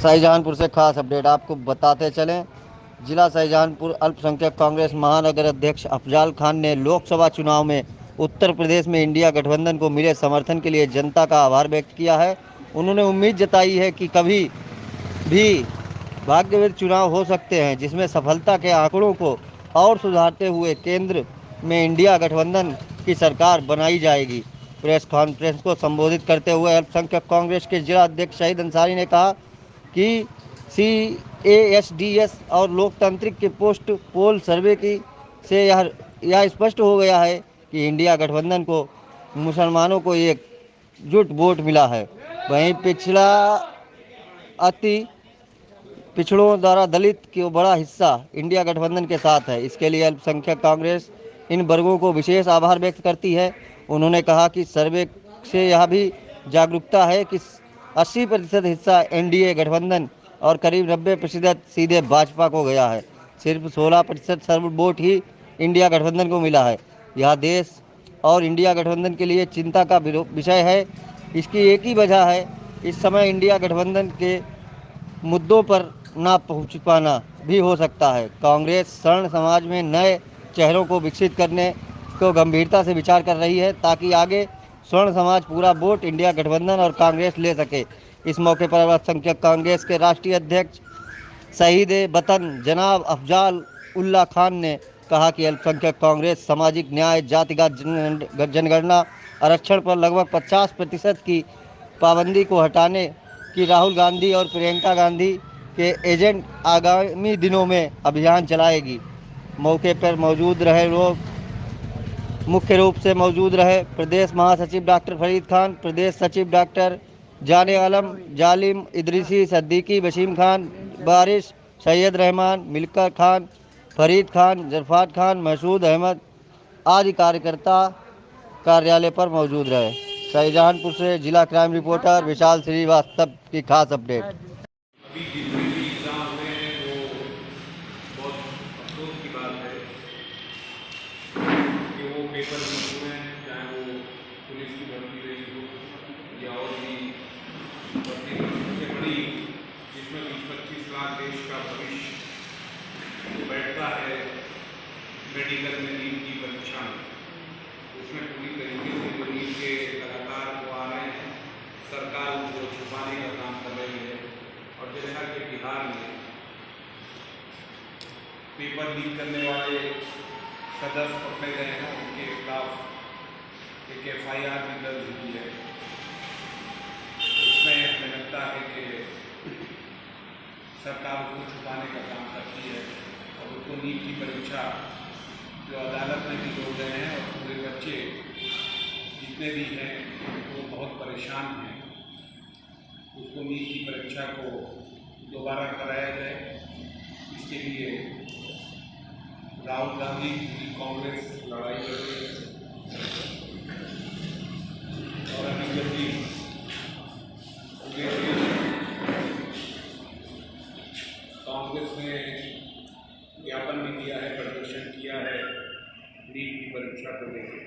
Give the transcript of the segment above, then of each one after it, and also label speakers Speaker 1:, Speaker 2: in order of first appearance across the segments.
Speaker 1: शाहजहांपुर से खास अपडेट आपको बताते चलें। जिला शाहजहांपुर अल्पसंख्यक कांग्रेस महानगर अध्यक्ष अफजाल खान ने लोकसभा चुनाव में उत्तर प्रदेश में इंडिया गठबंधन को मिले समर्थन के लिए जनता का आभार व्यक्त किया है। उन्होंने उम्मीद जताई है कि कभी भी भाग्यवीर चुनाव हो सकते हैं, जिसमें सफलता के आंकड़ों को और सुधारते हुए केंद्र में इंडिया गठबंधन की सरकार बनाई जाएगी। प्रेस कॉन्फ्रेंस को संबोधित करते हुए अल्पसंख्यक कांग्रेस के जिला अध्यक्ष शहीद अंसारी ने कहा कि CASDS और लोकतांत्रिक के पोस्ट पोल सर्वे की से यह स्पष्ट हो गया है कि इंडिया गठबंधन को मुसलमानों को एकजुट वोट मिला है। वहीं अति पिछड़ों द्वारा दलित की बड़ा हिस्सा इंडिया गठबंधन के साथ है। इसके लिए अल्पसंख्यक कांग्रेस इन वर्गों को विशेष आभार व्यक्त करती है। उन्होंने कहा कि सर्वे से यह भी जागरूकता है कि 80% हिस्सा NDA गठबंधन और करीब 90% सीधे भाजपा को गया है। सिर्फ 16% सर्व वोट ही इंडिया गठबंधन को मिला है। यह देश और इंडिया गठबंधन के लिए चिंता का विषय है। इसकी एक ही वजह है, इस समय इंडिया गठबंधन के मुद्दों पर ना पहुंच पाना भी हो सकता है। कांग्रेस स्वर्ण समाज में नए चेहरों को विकसित करने को गंभीरता से विचार कर रही है, ताकि आगे स्वर्ण समाज पूरा वोट इंडिया गठबंधन और कांग्रेस ले सके। इस मौके पर अल्पसंख्यक कांग्रेस के राष्ट्रीय अध्यक्ष शहीद वतन जनाब अफजाल उल्लाह खान ने कहा कि अल्पसंख्यक कांग्रेस सामाजिक न्याय, जातिगत जनगणना, आरक्षण पर लगभग 50% की पाबंदी को हटाने की राहुल गांधी और प्रियंका गांधी के एजेंट आगामी दिनों में अभियान चलाएगी। मौके पर मौजूद रहे लोग मुख्य रूप से मौजूद रहे प्रदेश महासचिव डॉक्टर फरीद खान, प्रदेश सचिव डॉक्टर जाने आलम, जालिम इदरीसी, सद्दीकी, वसीम खान, बारिश, सैयद रहमान, मिल्का खान, फरीद खान, जरफात खान, मसूद अहमद आदि कार्यकर्ता कार्यालय पर मौजूद रहे। शाहजहांपुर से जिला क्राइम रिपोर्टर विशाल श्रीवास्तव की खास अपडेट।
Speaker 2: अभी जितने भी एग्ज़ाम हुए हैं वो बहुत अफसोस की बात है कि वो पेपर लीक हुए हैं, चाहे वो पुलिस की भर्ती रही हो या और भी भर्ती सबसे बड़ी, जिसमें 20-25 लाख देश का भविष्य बैठता है मेडिकल में नीट की परीक्षा में। उसमें पूरी तरीके से जो नीट के लगातार वो आ रहे हैं, सरकार उनको छुपाने का काम कर रही है। और जैसा कि बिहार में पेपर लीक करने वाले सदस्य पकड़े गए हैं, उनके खिलाफ एक FIR भी दर्ज हुई है। उसमें हमें लगता है कि सरकार उसको छुपाने का काम करती है और उसको नीट की परीक्षा जो अदालत में भी जोड़ रहे हैं और पूरे बच्चे जितने भी हैं वो बहुत परेशान हैं। उसको नीट की परीक्षा को दोबारा कराया जाए, इसके लिए राहुल गांधी पूरी कांग्रेस लड़ाई लड़ रही है। और अभी जल्दी पूरे कांग्रेस ने ज्ञापन भी दिया है, प्रदर्शन किया है नीट की परीक्षा को लेकर।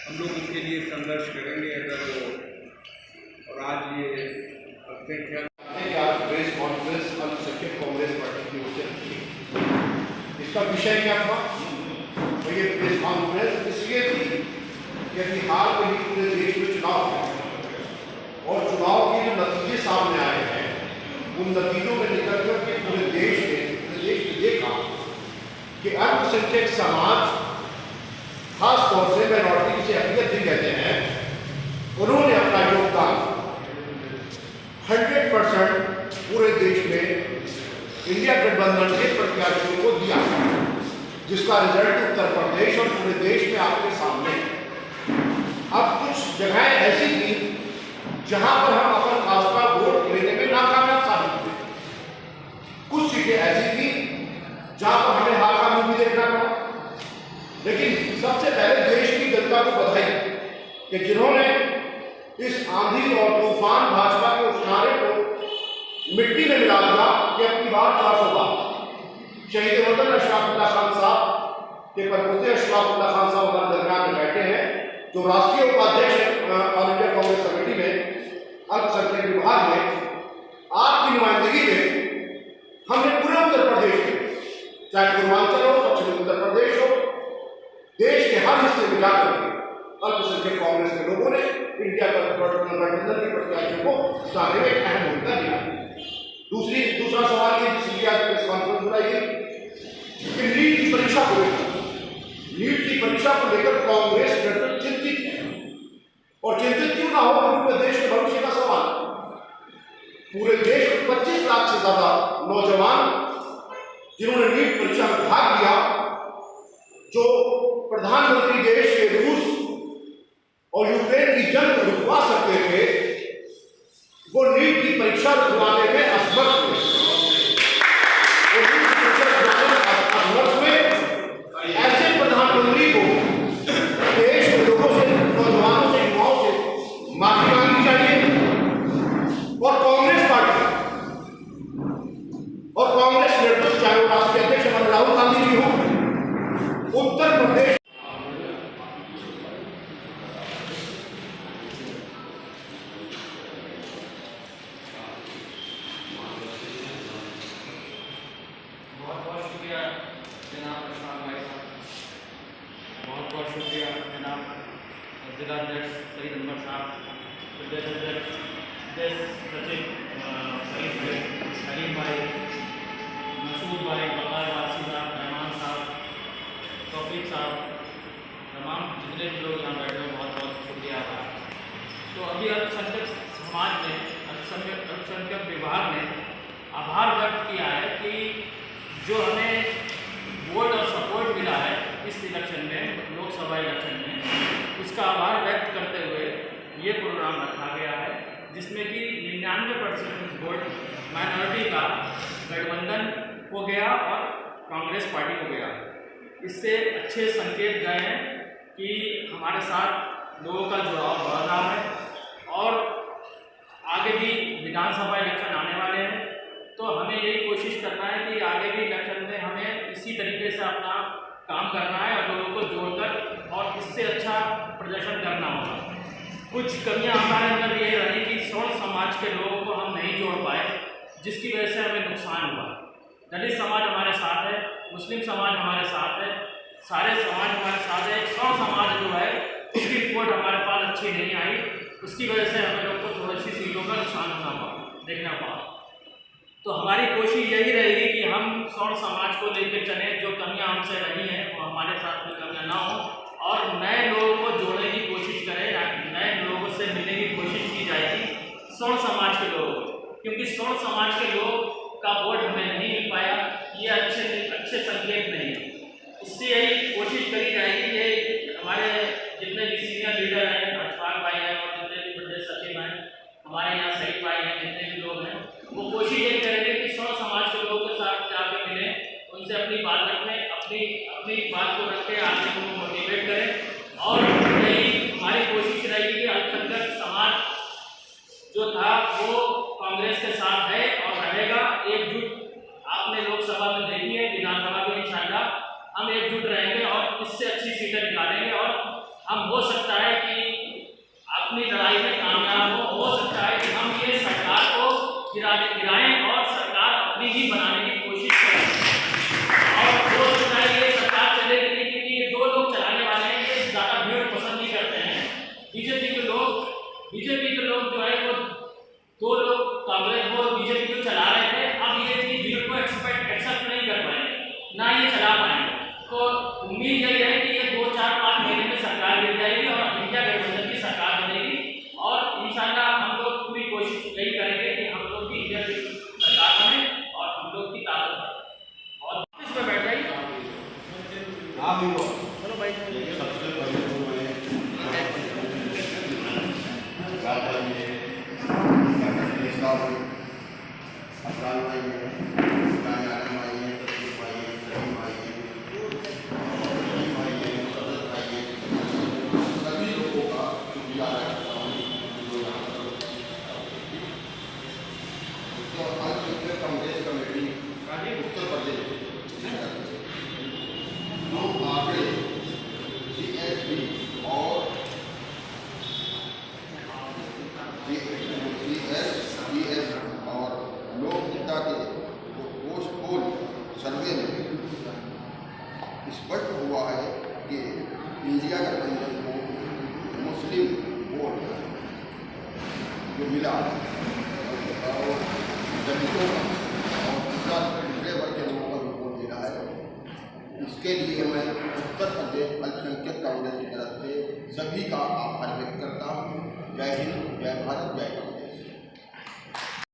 Speaker 2: हम लोग इसके लिए संघर्ष करेंगे अगर वो, और आज ये
Speaker 3: प्रेस कॉन्फ्रेंस अल्पसंख्यक कांग्रेस पार्टी की ओर से रखी। इसका विषय क्या था? तो ये प्रेस कॉन्फ्रेंस इसलिए थी कि अभी हाल में ही पूरे देश में चुनाव हुए और चुनाव के जो नतीजे सामने आए हैं, उन नतीजों में निकल कर के पूरे देश ने देखा कि अल्पसंख्यक समाज, खास तौर से माइनॉरिटी जिसे अकलियत भी कहते हैं, उन्होंने अपना योगदान 100% पूरे देश में इंडिया गठबंधन के प्रत्याशियों को दिया, जिसका रिजल्ट उत्तर प्रदेश और पूरे देश में आपके सामने। अब कुछ जगहें ऐसी थी जहां पर हम अपन खास का वोट लेने में नाकामयाब साबित हुए। कुछ सीटें ऐसी थी जहां पर हमें हार का मुंह भी देखना पड़ा। लेकिन सबसे पहले देश की जनता को बधाई कि जिन्होंने इस आंधी और तूफान भाजपा के उस नारे को मिट्टी में मिला दिया कि अपनी बार 400 बार। शहीद वतन अशफाक उल्लाह खान साहब के परपोते अशफाक उल्लाह खान साहब हमारे दरमियान में बैठे हैं जो राष्ट्रीय उपाध्यक्ष ऑल इंडिया कांग्रेस कमेटी में अल्पसंख्यक विभाग में आपकी नुमाइंदगी में हमने पूरे उत्तर प्रदेश में, चाहे पूर्वांचल हो, पश्चिमी उत्तर प्रदेश हो, देश के हर हिस्से में जाकर के अल्पसंख्यक कांग्रेस के लोगों ने इंडिया गठबंधन के प्रत्याशियों को जिताने में अहम भूमिका निभाई। दूसरा सवाल ये जिसलिए आज प्रेस कॉन्फ्रेंस बुलाई गई कि नीट की परीक्षा को लेकर, नीट की परीक्षा को लेकर कांग्रेस बिल्कुल चिंतित है। और चिंतित क्यों ना हो, क्योंकि देश के भविष्य का सवाल, पूरे देश में 25 लाख से ज्यादा नौजवान जिन्होंने नीट परीक्षा में भाग लिया, जो प्रधानमंत्री देश के रूस और यूक्रेन की जंग रुकवा सकते थे, वो नीट की परीक्षा रुकवाने में असमर्थ हुए। ऐसे प्रधानमंत्री को देश के लोगों से, नौजवानों से, युवाओं से माफी मांगनी चाहिए। और कांग्रेस पार्टी और कांग्रेस नेतृत्व, चाहे वो राष्ट्रीय अध्यक्ष हमारे राहुल गांधी जी हो, उत्तर प्रदेश
Speaker 4: जिलाध्यक्ष सईद अनवर साहब, प्रदेश अध्यक्ष प्रदेश सचिव सलीम भाई, मसूद भाई, बकार वासी साहब, रहमान साहब, तौफीक साहब, तमाम जितने भी लोग यहाँ बैठे हैं, बहुत बहुत शुक्रिया था। तो अभी अल्पसंख्यक समाज ने, अल्पसंख्यक विभाग ने आभार व्यक्त किया है कि जो हमें वोट और सपोर्ट मिला है इस इलेक्शन में, लोकसभा इलेक्शन में, उसका आभार व्यक्त करते हुए ये प्रोग्राम रखा गया है, जिसमें कि 99% वोट माइनॉरिटी का गठबंधन हो गया और कांग्रेस पार्टी हो गया। इससे अच्छे संकेत गए हैं कि हमारे साथ लोगों का जुड़ाव बढ़ रहा है और आगे भी विधानसभा इलेक्शन आने वाले हैं, तो हमें यही कोशिश करना है कि आगे भी इलेक्शन में हमें इसी तरीके से अपना काम करना है और लोगों को जोड़कर और इससे अच्छा प्रदर्शन करना होगा। कुछ कमियां हमारे अंदर ये रही कि सवर्ण समाज के लोगों को हम नहीं जोड़ पाए, जिसकी वजह से हमें नुकसान हुआ। दलित समाज हमारे साथ है, मुस्लिम समाज हमारे साथ है, सारे समाज हमारे साथ है। सवर्ण समाज जो है उसकी रिपोर्ट हमारे पास अच्छी नहीं आई, उसकी वजह से हमें लोग को थोड़ी सी सीटों का नुकसान देखना पड़ा। तो हमारी कोशिश यही रहेगी कि हम सवर्ण समाज को लेकर चलें, जो कमियां हमसे रही हैं वो हमारे साथ में कमियां ना हो और नए लोगों को जोड़ने की कोशिश करें, नए लोगों से मिलने की कोशिश की जाएगी सवर्ण समाज के लोगों को, क्योंकि सवर्ण समाज के लोग का वोट हमें नहीं मिल पाया, ये अच्छे संकेत नहीं है। इससे यही कोशिश करी जाएगी, ये हमारे जितने भी सीनियर लीडर हैं, अशफाक भाई हैं और जितने भी प्रदेश सचिव हैं, हमारे यहाँ सईद भाई हैं, जितने भी लोग हैं, वो कोशिश यही करेंगे कि सवर्ण समाज के लोगों के साथ जाकर मिलें, उनसे अपनी बात रखें, अपनी बात को रखें, आगे उनको मोटिवेट करें। और यही हमारी कोशिश रहेगी कि अल्पसंख्यक समाज जो था वो कांग्रेस के साथ है और रहेगा एकजुट। आपने लोकसभा में देखी है, विधानसभा में इंशाअल्लाह हम एकजुट रहेंगे और इससे अच्छी सीटें निकालेंगे और हम हो सकता है कि अपनी लड़ाई में कामयाब हो सकता है कि हम ये सरकार को गिराएं और सरकार अपनी ही बनाने की कोशिश करें। और हो सकता है ये सरकार चलेगी नहीं, क्योंकि ये दो लोग चलाने वाले हैं, ये ज़्यादा भीड़ पसंद नहीं करते हैं। बीजेपी के लोग जो है वो दो लोग कांग्रेस को बीजेपी को चला रहे थे, अब ये भीड़ को एक्सेप्ट नहीं कर पाएंगे, ना ये चला पाएंगे। तो उम्मीद यही है कि ये 2-4-5 महीने में सरकार गिर जाएगी और इंडिया गठबंधन की सरकार बनेगी और इंशाअल्लाह हम लोग पूरी कोशिश यही करेंगे कि हम लोग की इंडिया की सरकार बने और हम लोग की ताकत बढ़े। और इसमें बैठ जाइए, चलो भाई।
Speaker 5: सबसे पहले तो मैं जो मिला और दलितों और दूसरे वर्ग के लोगों को वोट दे रहा है, इसके लिए मैं उत्तर प्रदेश अल्पसंख्यक कांग्रेस की तरफ से सभी का आभार व्यक्त करता हूँ। जय हिंद, जय भारत, जय